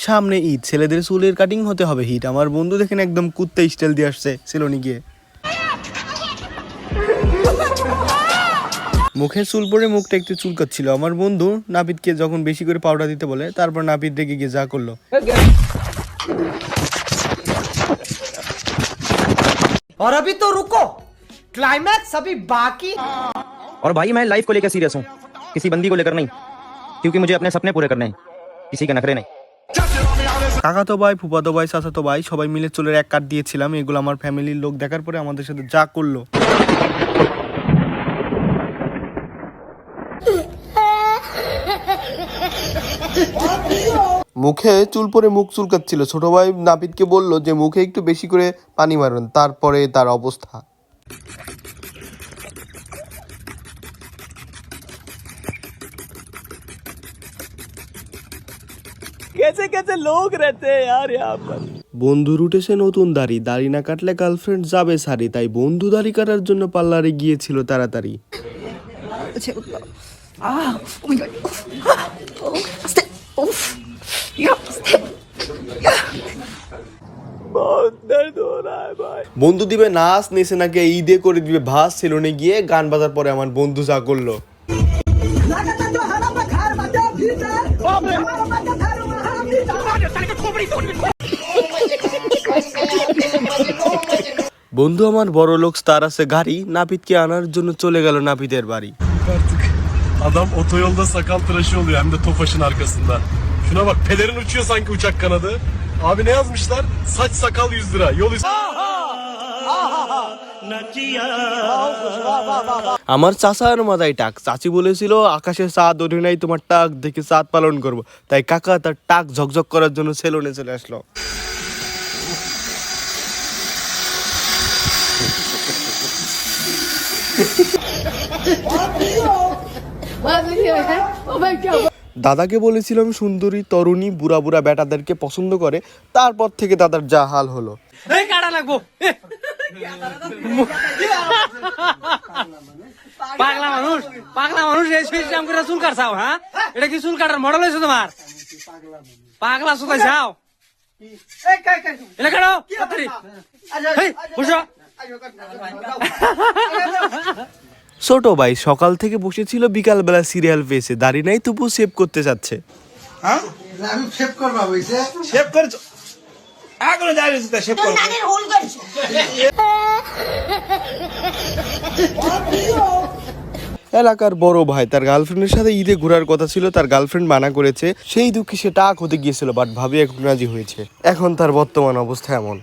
সামনে ঈদ, ছেলেদের চুলের কাটিং হতে হবে হিট। আমার বন্ধু দেখেন একদম কুত্তা স্টাইল দিয়ে আসছে সেলুনে গিয়ে। মুখের চুল পরে মুখটা একটু চুলকাচ্ছিল। আমার বন্ধু নাপিতকে যখন বেশি করে পাউডার দিতে বলে, তারপর নাপিত রেগে গিয়ে যা করলো। और अभी तो रुको, क्लाइमैक्स अभी बाकी। और भाई मैं लाइफ को लेकर सीरियस हूँ, किसी बंदी को लेकर नहीं, क्योंकि मुझे अपने सपने पूरे करने हैं, किसी के नखरे नहीं। কাকাতো ভাই, ফুফাতো ভাই, চাচাতো ভাই সবাই মিলে চুলের এক কাট দিয়েছিলাম। এগুলো আমার ফ্যামিলির লোক দেখার পরে আমাদের সাথে যা করলো। মুখে চুল পরে মুখ চুলকাচ্ছিল। ছোট ভাই নাপিতকে বলল যে মুখে একটু বেশি করে পানি মারুন। তারপরে তার অবস্থা। कैसे कैसे लोग रहते हैं यार यहाँ पर। বন্ধুর উঠেছে নতুন দাড়ি, দাড়ি না কাটলে গার্লফ্রেন্ড যাবে সারি, তাই বন্ধু দাড়ি কাটার জন্য পার্লারে গিয়েছিল তাড়াতাড়ি। বন্ধু দিবে নাচ, নেচে নাকি ঈদে করে দিবে ভাস। সেলুনে গিয়ে গান বাজার পরে আমার বন্ধু যা করলো। বন্ধু আমার বড় লোক স্টার আছে গাড়ি, নাপিতকে আনার জন্য চলে গেল নাপিতের বাড়ি। Adam otoyolda sakal tıraşı oluyor hem de Tofaş'ın arkasında. Şuna bak, pelerin uçuyor sanki uçak kanadı. Abi ne yazmışlar? Saç sakal 100 lira. Yol üstü. আমার চাচার মাথায় টাক। চাচি বলেছিল আকাশে চাঁদ ওঠে নাই, তোমার টাক দেখে চাঁদ পালন করব। তাই কাকা তার টাক ঝকঝক করার জন্য সেলুনে চলে আসলো। দাদাকে বলেছিলাম সুন্দরী তরুণী বুড়া বুড়া বেটাদেরকে পছন্দ করে, তারপর থেকে দাদার যা হাল হলো। পাগলা মানুষ এই সিস্টেম করে চুল কাটছাও? হ্যাঁ, এটা কি চুল কাটার মডেল হয়েছে তোমার? পাগলা সুতাই যাও এটা কাটো বসো। ছোট ভাই সকাল থেকে বসেছিল, বিকাল বেলা সিরিয়াল পেয়েছে, দাড়ি নাই তবু সেভ করতে যাচ্ছে। হ্যাঁ আমি সেভ করব হইছে সেভ করছো আগলে যাইছো তা সেভ করছো নাকের হোল করছো। এলাকার বড় ভাই তার গার্লফ্রেন্ডের সাথে ঈদে ঘোরার কথা ছিল, তার গার্লফ্রেন্ড মানা করেছে। সেই দুঃখে সে টাক হতে গিয়েছিল, বাট ভাবি এখন রাজি হয়েছে। এখন তার বর্তমান অবস্থা এমন।